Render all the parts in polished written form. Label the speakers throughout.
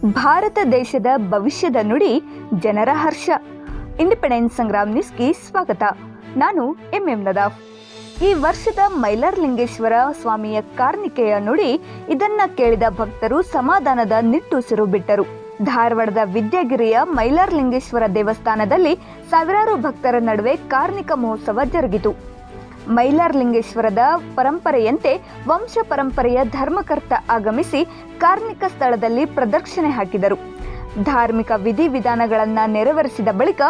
Speaker 1: ಭಾರತ ದೇಶದ ಭವಿಷ್ಯದ ನುಡಿ ಜನರ ಹರ್ಷ. ಇಂಡಿಪೆಂಡೆನ್ಸ್ ಸಂಗ್ರಾಮ್ ನ್ಯೂಸ್ಗೆ ಸ್ವಾಗತ. ನಾನು ಎಂಎಂ ನದಾಫ್. ಈ ವರ್ಷದ ಮೈಲಾರಲಿಂಗೇಶ್ವರ ಸ್ವಾಮಿಯ ಕಾರ್ಣಿಕೆಯ ನುಡಿ ಇದನ್ನ ಕೇಳಿದ ಭಕ್ತರು ಸಮಾಧಾನದ ನಿಟ್ಟುಸಿರು ಬಿಟ್ಟರು. ಧಾರವಾಡದ ವಿದ್ಯಾಗಿರಿಯ ಮೈಲಾರಲಿಂಗೇಶ್ವರ ದೇವಸ್ಥಾನದಲ್ಲಿ ಸಾವಿರಾರು ಭಕ್ತರ ನಡುವೆ ಕಾರ್ಣಿಕ ಮಹೋತ್ಸವ ಜರುಗಿತು. ಮೈಲಾರಲಿಂಗೇಶ್ವರದ ಪರಂಪರೆಯಂತೆ ವಂಶ ಪರಂಪರೆಯ ಧರ್ಮಕರ್ತ ಆಗಮಿಸಿ ಕಾರ್ಣಿಕ ಸ್ಥಳದಲ್ಲಿ ಪ್ರದಕ್ಷಿಣೆ ಹಾಕಿದರು. ಧಾರ್ಮಿಕ ವಿಧಿವಿಧಾನಗಳನ್ನು ನೆರವೇರಿಸಿದ ಬಳಿಕ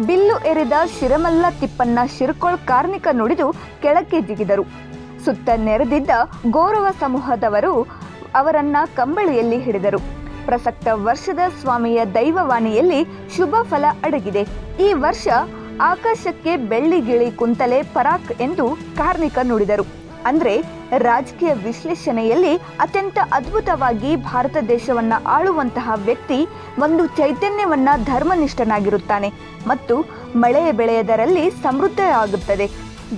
Speaker 1: ಬಿಲ್ಲು ಎರೆದ ಶಿರಮಲ್ಲ ತಿಪ್ಪಣ್ಣ ಶಿರ್ಕೋಳ್ ಕಾರ್ಣಿಕ ನುಡಿದು ಕೆಳಕ್ಕೆ ಜಿಗಿದರು. ಸುತ್ತ ನೆರೆದಿದ್ದ ಗೌರವ ಸಮೂಹದವರು ಅವರನ್ನ ಕಂಬಳಿಯಲ್ಲಿ ಹಿಡಿದರು. ಪ್ರಸಕ್ತ ವರ್ಷದ ಸ್ವಾಮಿಯ ದೈವವಾಣಿಯಲ್ಲಿ ಶುಭ ಫಲ ಅಡಗಿದೆ. ಈ ವರ್ಷ ಆಕಾಶಕ್ಕೆ ಬೆಳ್ಳಿ ಗಿಳಿ ಕುಂತಲೆ ಪರಾಕ್ ಎಂದು ಕಾರ್ಣಿಕ ನುಡಿದರು. ಅಂದ್ರೆ ರಾಜಕೀಯ ವಿಶ್ಲೇಷಣೆಯಲ್ಲಿ ಅತ್ಯಂತ ಅದ್ಭುತವಾಗಿ ಭಾರತ ದೇಶವನ್ನ ಆಳುವಂತಹ ವ್ಯಕ್ತಿ ಒಂದು ಚೈತನ್ಯವನ್ನ ಧರ್ಮನಿಷ್ಠನಾಗಿರುತ್ತಾನೆ ಮತ್ತು ಮಳೆಯ ಬೆಳೆಯದರಲ್ಲಿ ಸಮೃದ್ಧ ಆಗುತ್ತದೆ,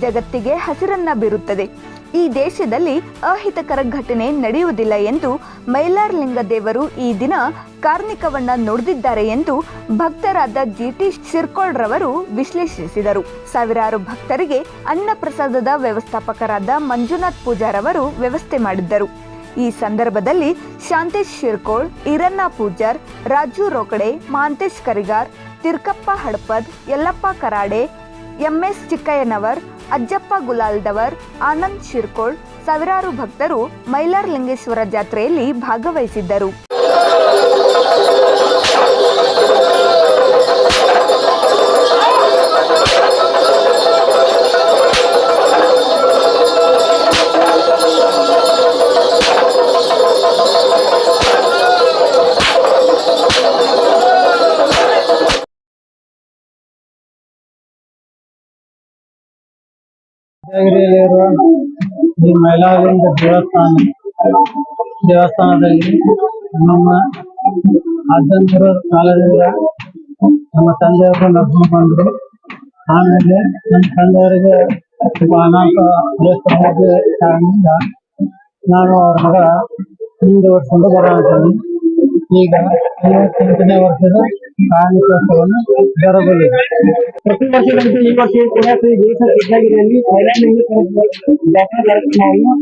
Speaker 1: ಜಗತ್ತಿಗೆ ಹಸಿರನ್ನ ಬೀರುತ್ತದೆ. ಈ ದೇಶದಲ್ಲಿ ಅಹಿತಕರ ಘಟನೆ ನಡೆಯುವುದಿಲ್ಲ ಎಂದು ಮೈಲಾರಲಿಂಗ ದೇವರು ಈ ದಿನ ಕಾರ್ಣಿಕವನ್ನ ನುಡಿದಿದ್ದಾರೆ ಎಂದು ಭಕ್ತರಾದ ಜಿಟಿ ಶಿರ್ಕೋಳ್ ರವರು ವಿಶ್ಲೇಷಿಸಿದರು. ಸಾವಿರಾರು ಭಕ್ತರಿಗೆ ಅನ್ನ ಪ್ರಸಾದದ ವ್ಯವಸ್ಥಾಪಕರಾದ ಮಂಜುನಾಥ್ ಪೂಜಾರವರು ವ್ಯವಸ್ಥೆ ಮಾಡಿದ್ದರು. ಈ ಸಂದರ್ಭದಲ್ಲಿ ಶಾಂತೇಶ್ ಶಿರ್ಕೋಳ್, ಈರಣ್ಣ ಪೂಜಾರ್, ರಾಜು ರೋಕಡೆ, ಮಹಾಂತೇಶ್ ಕರಿಗಾರ್, ತಿರ್ಕಪ್ಪ ಹಡಪದ್, ಯಲ್ಲಪ್ಪ ಕರಾಡೆ, ಎಂಎಸ್ ಚಿಕ್ಕಯ್ಯನವರ್, ಅಜ್ಜಪ್ಪ ಗುಲಾಲ್ದವರ್, ಆನಂದ್ ಶಿರ್ಕೋಳ್ ಸಾವಿರಾರು ಭಕ್ತರು ಮೈಲಾರಲಿಂಗೇಶ್ವರ ಜಾತ್ರೆಯಲ್ಲಿ ಭಾಗವಹಿಸಿದ್ದರು.
Speaker 2: ವಿದ್ಯಾಗಿರಿಯಲ್ಲಿರುವ ಈ ಮೈಲಾರಲಿಂಗ ದೇವಸ್ಥಾನದಲ್ಲಿ ನಮ್ಮ ಅಜ್ಜಂದಿರ ಕಾಲದಿಂದ ನಮ್ಮ ತಂದೆಯವರು ನಡ್ಕೊಂಡು ಬಂದರು. ಆಮೇಲೆ ನಮ್ಮ ತಂದೆಯವರಿಗೆ ಅನಾಥ ದೇವಸ್ಥಾನದ ಕಾರಣದಿಂದ ನಾನು ಅವ್ರ ಮಗ ಮುಂದುವರ್ಸ್ಕೊಂಡು ಬರೋಂಥದ್ದು. ಈಗ 58ನೇ ವರ್ಷದ ಕಾರ್ಣಿಕೋತ್ಸವವನ್ನು ಜರುಗಲಿದೆ.
Speaker 3: ಪ್ರತಿ ವರ್ಷದಂತೆ ಈ ವರ್ಷ ಕೂಡ ಶ್ರೀ ದೇವಸ್ಥಾನ ವಿದ್ಯಾಗಿರಿಯಲ್ಲಿ ಮೈಲಾರಲಿಂಗೇಶ್ವರ ಜಾತ್ರಾ ಕಾರ್ಯಕ್ರಮವನ್ನು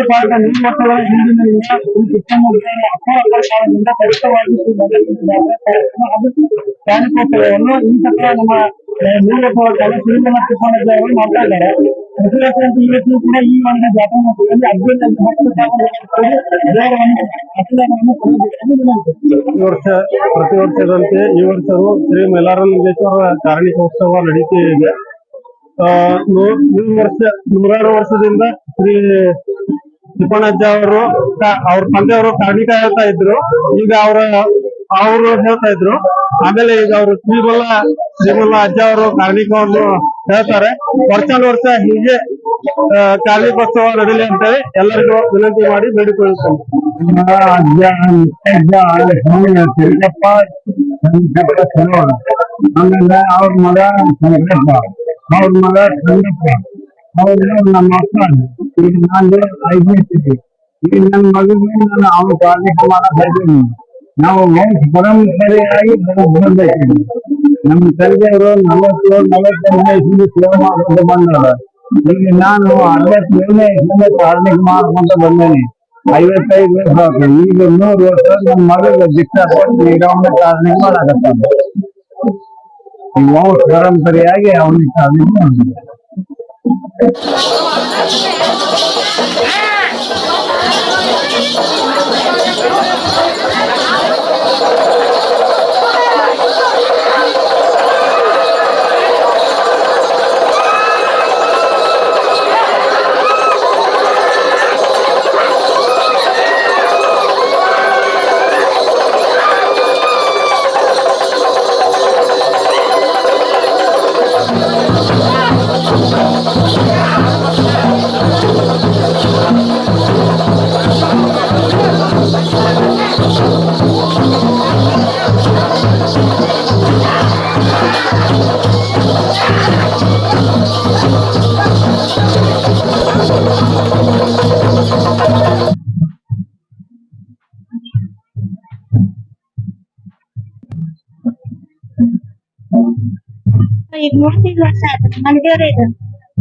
Speaker 3: ಪಾಠ 3 ವರ್ಷಗಳ ಹಿಂದಿನಿಂದ ಅಪಾರ ಕಾಲದಿಂದ ಖಚಿತವಾಗಿ ಶ್ರೀ ಮೈಲಾರಲಿಂಗ ಜಾತ್ರಾ ಕಾರ್ಯಕ್ರಮ ಹಾಗೂ ಕಾರ್ಣಿಕೋತ್ಸವವನ್ನು ಈ ಸಲ ನಮ್ಮ 3 ವರ್ಷಗಳ ಕಾಲ ಶ್ರೀಮಲ್ಲ ತಿಪ್ಪಣ್ಣ ಅವರು ಮಾಡ್ತಾ ಇದ್ದಾರೆ. ಪ್ರತಿ ವರ್ಷದಂತೆ ಈ ವರ್ಷ ಕೂಡ ಈ ಒಂದು ಜಾತ್ರಾ ಮಹೋತ್ಸವದಲ್ಲಿ ಅದ್ಭುತ
Speaker 2: ಪ್ರತಿ ವರ್ಷದಂತೆ ಈ ವರ್ಷವೂ ಶ್ರೀ ಮೈಲಾರಲಿಂಗೇಶ್ವರ ಕಾರ್ಣಿಕೋತ್ಸವ ನಡೀತಿದೆ. ನೂರಾರು ವರ್ಷದಿಂದ ಶ್ರೀ ತಿಪ್ಪಣ್ಣಜ್ಜ ಅವರು ಅವ್ರ ತಂದೆಯವರು ಕಾರ್ಣಿಕ ಹೇಳ್ತಾ ಇದ್ರು. ಈಗ ಅವರು ಹೇಳ್ತಾ ಇದ್ರು. ಆಮೇಲೆ ಈಗ ಅವರು ಶ್ರೀಮಲ್ಲ ಅಜ್ಜ ಅವರು ಕಾರ್ಣಿಕವನ್ನು ಹೇಳ್ತಾರೆ. ವರ್ಷ ಹೀಗೆ ಕಾರ್ಣಿಕೋತ್ಸವ ನಡೀಲಿ ಅಂತೇಳಿ ಎಲ್ಲರಿಗೂ ವಿನಂತಿ ಮಾಡಿ ಬೇಡಿಕೊಳ್ಳುತ್ತೇನೆ.
Speaker 3: ಆಮೇಲೆ ಅವ್ರ ಮಗ ಸಂಕಪ್ಪ, ಅವ್ರ ಮಗ ಸಂಗಪ್ಪ, ಅವ್ರು ನಮ್ಮ ಅಪ್ಪ. ಈಗ ನಾನು 5ನೇ ಸ್ಥಿತಿ. ಈಗ ನನ್ನ ಮಗನಿಗೆ ನಾನು ಅವನು ಕಾರ್ಣಿಕ ಮಾಡಬೇಕು. ನಾವು ಪರಂಪರೆಯಾಗಿ ಬಂದಿದ್ದೀವಿ. ನಮ್ಮ ತಂದೆಯವರು 45 ಸೇವೆ ಮಾಡ್ಕೊಂಡು ಬಂದವರು. ಈಗ ನಾನು 67ನೇ ಕಾರ್ಣಿಕ ಮಾಡ್ಕೊಂತ ಬಂದೇನೆ. 55 ವರ್ಷ ಆಯ್ತು. ಈಗ 100 ವರ್ಷ ನನ್ನ ಮಗ ದೀಕ್ಷಾ ಕೊಟ್ಟು ಈಗ ಅವನ ಕಾರ್ಣಿಕ ಮಾಡಕತ್ತಾನೆ. ಪರಂಪರೆಯಾಗಿ ಅವನಿಗೆ ಕಾರ್ಣಿಕ ಮಾಡಿದ್ರು.
Speaker 4: ಈಗ 35 ವರ್ಷ ಆಯ್ತು ನಮ್ಮ ಮನೆ ದೇವ್ರ ಇದು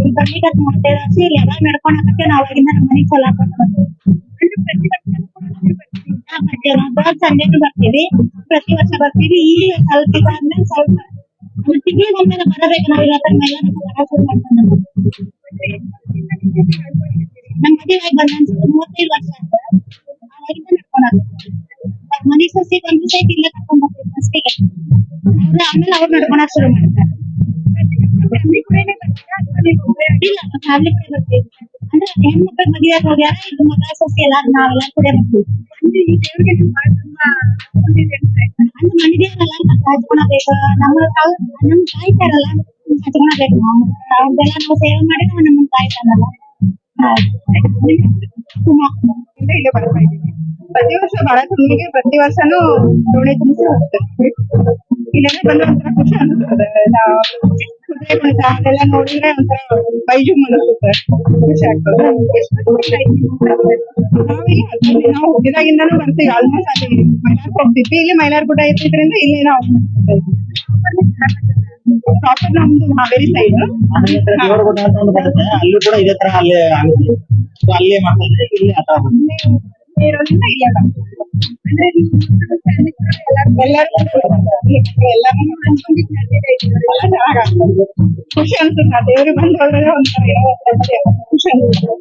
Speaker 4: ಈಗ ಬರ್ಲಿಕ್ಕೆ 35 ವರ್ಷ ಇಲ್ಲಿ ಯಾವಾಗ ನಡ್ಕೊಂಡ್ ಹಾಕತ್ತೆ ನಾವು ಅವಾಗಿಂದ ನಮ್ಮ ಮನೆ ಚಲೋ ಸಂಡೇನು ಬರ್ತೀವಿ, ಪ್ರತಿ ವರ್ಷ ಬರ್ತೀವಿ. ಈಗ ಸ್ವಲ್ಪ ಇದಾದ್ಮೇಲೆ ಸ್ವಲ್ಪ ತಿಂಗಳಿಗೆ ಒಮ್ಮೆ ಬರಬೇಕು. ನಾವು ಇವತ್ತಿನ ಮೇಲೆ ಬರ ಶುರು ಮಾಡ್ಕೊಂಡು ನಮ್ಮ ಮದುವೆ ಆಗಿ ಬಂದ 35 ವರ್ಷ ಆಯ್ತು. ಅವಾಗಿಂದ ನಡ್ಕೊಂಡ್ ಮನೆ ಸಸಿ ಒಂದು ಸೈಟ್ ಇಲ್ಲೇ ಕರ್ಕೊಂಡ್ ಬರ್ತೀವಿ ಫಸ್ಟಿಗೆ, ಆಮೇಲೆ ಅವ್ರು ನಡ್ಕೊಳಕ್ ಶುರು ಮಾಡ್ತಾರೆ. ಇಲ್ಲ ಫ್ಯಾಮಿಲಿ ಕೂಡ ಬರ್ತೀವಿ. ಅಂದ್ರೆ ಹೆಣ್ಮಕ್ಳ ಮದುವೆ ಹೋಗ್ಯಾರ, ಇದು ಮಗ ಸಸಿ ಎಲ್ಲ ನಾವೆಲ್ಲ ಕೂಡ ಬರ್ತೀವಿ. ಅಂದ್ರೆ ಮನೆ ದೇವರೆಲ್ಲ ಹಚ್ಕೊಳಬೇಕು, ನಮ್ಮ ಕಾಯ್ತಾರಲ್ಲ ಹಚ್ಕೊಳಬೇಕು. ಅವ್ರದೆಲ್ಲ ನಾವು ಸೇವೆ ಮಾಡಿ ನಾವು ನಮ್ಮನ್ನ ಕಾಯ್ತಾರಲ್ಲ.
Speaker 5: ಇಲ್ಲಿ ಬರ್ತಾ ಇದ್ದೀವಿ. ಪ್ರತಿ ವರ್ಷ ಬಹಳ ತುಂಬಿಗೆ ಪ್ರತಿ ವರ್ಷನೂ ದೋಣಿ ತುಂಬಿಸಿ ಹೋಗ್ತೀವಿ. ಇಲ್ಲೆಲ್ಲ ಬಂದ್ರೆ ಒಂಥರ ಖುಷಿ ಅನಿಸ್ತದೆ. ಕುದುರೆ ಕುಣಿತ ಅದೆಲ್ಲ ನೋಡಿದ್ರೆ ಒಂಥರ ಬೈಜು ಅನಿಸುತ್ತೆ, ಖುಷಿ ಆಗ್ತದೆ. ನಾವು ಹುಟ್ಟಿದಾಗಿಂದಾನು ಬರ್ತೀವಿ. ಆಲ್ಮೋಸ್ಟ್ ಅಲ್ಲಿ ಮೈಲಾರ್ ಹೋಗ್ತಿದ್ವಿ. ಇಲ್ಲಿ ಮೈಲಾರ್ ಗುಡ್ಡ ಇರ್ತಿದ್ರಿಂದ ಇಲ್ಲಿ ನಾವು ಪ್ರಾಪರ್ ನಮ್ದು ಹಾವೇರಿ ಸೈಡ್
Speaker 2: ದೇವರಗುಡ್ಡ ಅಂತ ಒಂದು ಬರುತ್ತೆ, ಅಲ್ಲಿ ಕೂಡ ಇದೇ ತರ ಅಲ್ಲೇ ಆಗುತ್ತೆ. ಸೊ ಅಲ್ಲೇ ಮಾಡ್ತಾರೆ, ಇಲ್ಲಿ ಆ ತರ
Speaker 5: ಇರೋದ್ರಿಂದ ಇಲ್ಲೇ ಬರ್ತೀವಿ. ಅಂದ್ರೆ ಎಲ್ಲರೂ ಚೆನ್ನಾಗಾಗ್ತದೆ, ಖುಷಿ ಅನ್ಸುತ್ತೆ. ದೇವ್ರಿಗೆ ಬಂದು ಹೋದ್ರೆ ಒಂಥರ ಖುಷಿ ಅನ್ಸುತ್ತೆ.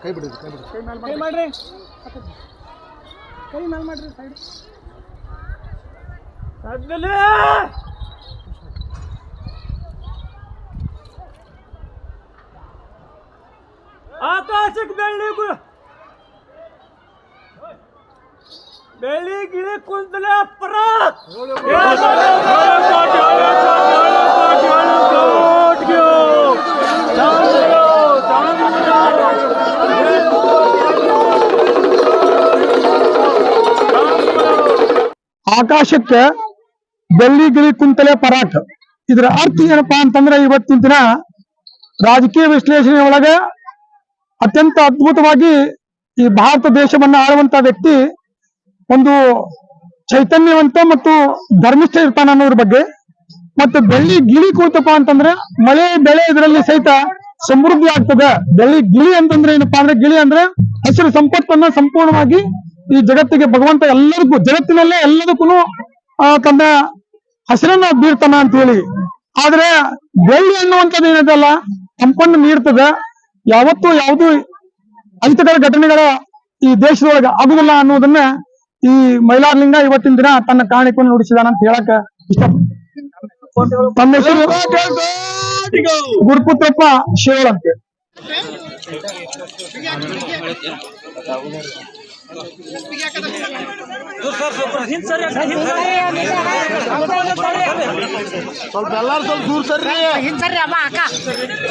Speaker 6: ಕೈ ಬಿಡಿರಿ ಕೈ ಬಿಡಿ
Speaker 2: ಕೈ ಮಾಡ್ರಿ ಕೈ ಮೇಲ್ ಮಾಡ್ರಿ ಸೈಡ್ ಆದ್ಮೇಲೆ ಆಕಾಶಕ್ಕೆ ಬೆಳ್ಳಿ ಗಿಳಿ ಕುಂತಲೆ ಪರಾತ್
Speaker 3: ಆಕಾಶಕ್ಕೆ ಬೆಳ್ಳಿ ಗಿಳಿ ಕುಂತಲೆ ಪರಾಕ್. ಇದರ ಅರ್ಥ ಏನಪ್ಪಾ ಅಂತಂದ್ರೆ ಇವತ್ತಿನ ದಿನ ರಾಜಕೀಯ ವಿಶ್ಲೇಷಣೆ ಒಳಗೆ ಅತ್ಯಂತ ಅದ್ಭುತವಾಗಿ ಈ ಭಾರತ ದೇಶವನ್ನ ಆಳುವಂತ ವ್ಯಕ್ತಿ ಒಂದು ಚೈತನ್ಯವಂತ ಮತ್ತು ಧರ್ಮಿಷ್ಠ ಇರ್ತಾನ ಅನ್ನೋದ್ರ ಬಗ್ಗೆ. ಮತ್ತೆ ಬೆಳ್ಳಿ ಗಿಳಿ ಕೂತಪ್ಪ ಅಂತಂದ್ರೆ ಮಳೆ ಬೆಳೆ ಇದರಲ್ಲಿ ಸಹಿತ ಸಮೃದ್ಧಿ ಆಗ್ತದೆ. ಬೆಳ್ಳಿ ಗಿಳಿ ಅಂತಂದ್ರೆ ಏನಪ್ಪಾ ಅಂದ್ರೆ ಗಿಳಿ ಅಂದ್ರೆ ಹಸಿರು ಸಂಪತ್ತನ್ನ ಸಂಪೂರ್ಣವಾಗಿ ಈ ಜಗತ್ತಿಗೆ ಭಗವಂತ ಎಲ್ಲರಿಗೂ ಜಗತ್ತಿನಲ್ಲೇ ಎಲ್ಲದಕ್ಕೂ ತನ್ನ ಹಸಿರನ್ನ ಬೀರ್ತಾನ ಅಂತ ಹೇಳಿ. ಆದ್ರೆ ಬೆಳ್ಳಿ ಅನ್ನುವಂಥದ್ದು ಏನದಲ್ಲ ಸಂಪನ್ನ ನೀಡ್ತದೆ. ಯಾವತ್ತೂ ಯಾವುದು ಅಹಿತಕರ ಘಟನೆಗಳ ಈ ದೇಶದೊಳಗೆ ಆಗುದಿಲ್ಲ ಅನ್ನೋದನ್ನ ಈ ಮೈಲಾರಲಿಂಗ ಇವತ್ತಿನ ದಿನ ತನ್ನ ಕಾಣಿಕೆಯನ್ನು ನುಡಿಸಿದಾನ ಅಂತ ಹೇಳಕ್ ಇಷ್ಟಪಡ್ತೀನಿ. ತನ್ನ ಹೆಸರು ಗುರುಪುತ್ರಪ್ಪ ಶಿವಳ ಅಂತ.
Speaker 6: ಸ್ವಲ್ಪ ಎಲ್ಲಾರು ಸ್ವಲ್ಪ ದೂರ ಸರ್ರಿ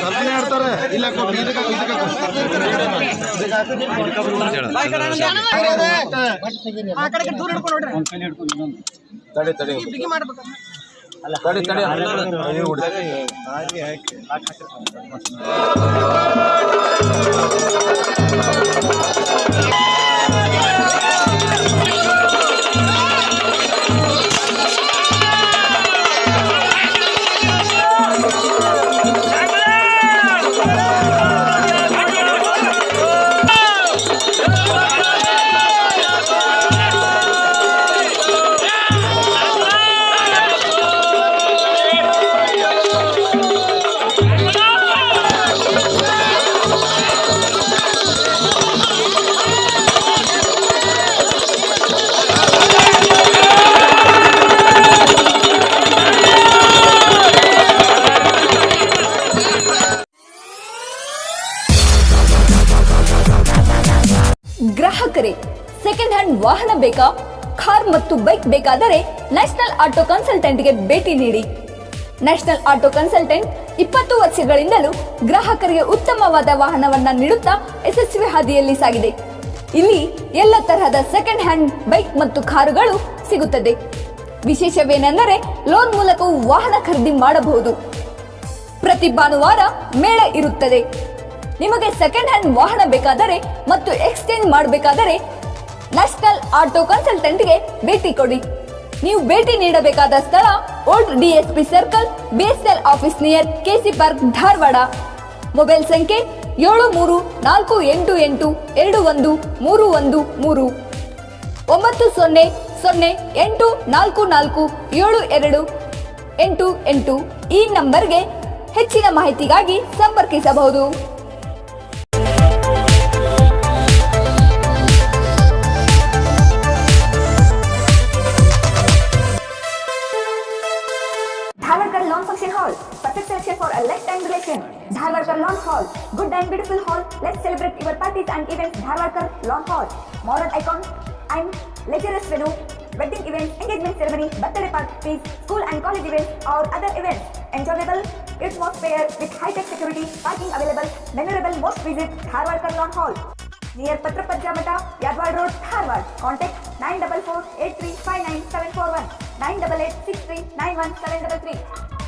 Speaker 6: ಕಲ್ಪನೆ ಆಡ್ತಾರೆ ಇಲ್ಲ ತಡಿ ತಡಿ ತಡಿ ತಡಿ
Speaker 1: ಗ್ರಾಹಕರೇ, ಸೆಕೆಂಡ್ ಹ್ಯಾಂಡ್ ವಾಹನ ಬೇಕಾ? ಕಾರ್ ಮತ್ತು ಬೈಕ್ ಬೇಕಾದರೆ ನ್ಯಾಷನಲ್ ಆಟೋ ಕನ್ಸಲ್ಟೆಂಟ್ಗೆ ಭೇಟಿ ನೀಡಿ. ನ್ಯಾಷನಲ್ ಆಟೋ ಕನ್ಸಲ್ಟೆಂಟ್ 20 ವರ್ಷಗಳಿಂದಲೂ ಗ್ರಾಹಕರಿಗೆ ಉತ್ತಮವಾದ ವಾಹನವನ್ನ ನೀಡುತ್ತಾ ಯಶಸ್ವಿ ಹಾದಿಯಲ್ಲಿ ಸಾಗಿದೆ. ಇಲ್ಲಿ ಎಲ್ಲ ತರಹದ ಸೆಕೆಂಡ್ ಹ್ಯಾಂಡ್ ಬೈಕ್ ಮತ್ತು ಕಾರುಗಳು ಸಿಗುತ್ತದೆ. ವಿಶೇಷವೇನೆಂದರೆ ಲೋನ್ ಮೂಲಕವೂ ವಾಹನ ಖರೀದಿ ಮಾಡಬಹುದು. ಪ್ರತಿ ಭಾನುವಾರ ಮೇಳ ಇರುತ್ತದೆ. ನಿಮಗೆ ಸೆಕೆಂಡ್ ಹ್ಯಾಂಡ್ ವಾಹನ ಬೇಕಾದರೆ ಮತ್ತು ಎಕ್ಸ್ಚೇಂಜ್ ಮಾಡಬೇಕಾದರೆ ನ್ಯಾಷನಲ್ ಆಟೋ ಕನ್ಸಲ್ಟೆಂಟ್ಗೆ ಭೇಟಿ ಕೊಡಿ. ನೀವು ಭೇಟಿ ನೀಡಬೇಕಾದ ಸ್ಥಳ old DSP circle, BSL office near KC park, Dharwad. Mobile ಸಂಖ್ಯೆ 7348821313 9008447288. ಈ ನಂಬರ್ಗೆ ಹೆಚ್ಚಿನ ಮಾಹಿತಿಗಾಗಿ ಸಂಪರ್ಕಿಸಬಹುದು. Dharwarkar Lawn Function Hall, perfect selection for a lifetime relation. Dharwarkar Lawn Hall, good and beautiful hall. Let's celebrate your parties and events. Dharwarkar Lawn Hall, modern icon and luxurious venue, wedding events, engagement ceremony, birthday parties, school and college events or other events. Enjoyable atmosphere with high-tech security, parking available, memorable. Most visit Dharwarkar Lawn Hall near Patrapajja Mata, Yadwad Road, Dharwad. Contact 944-8359-741, 988-6391-733.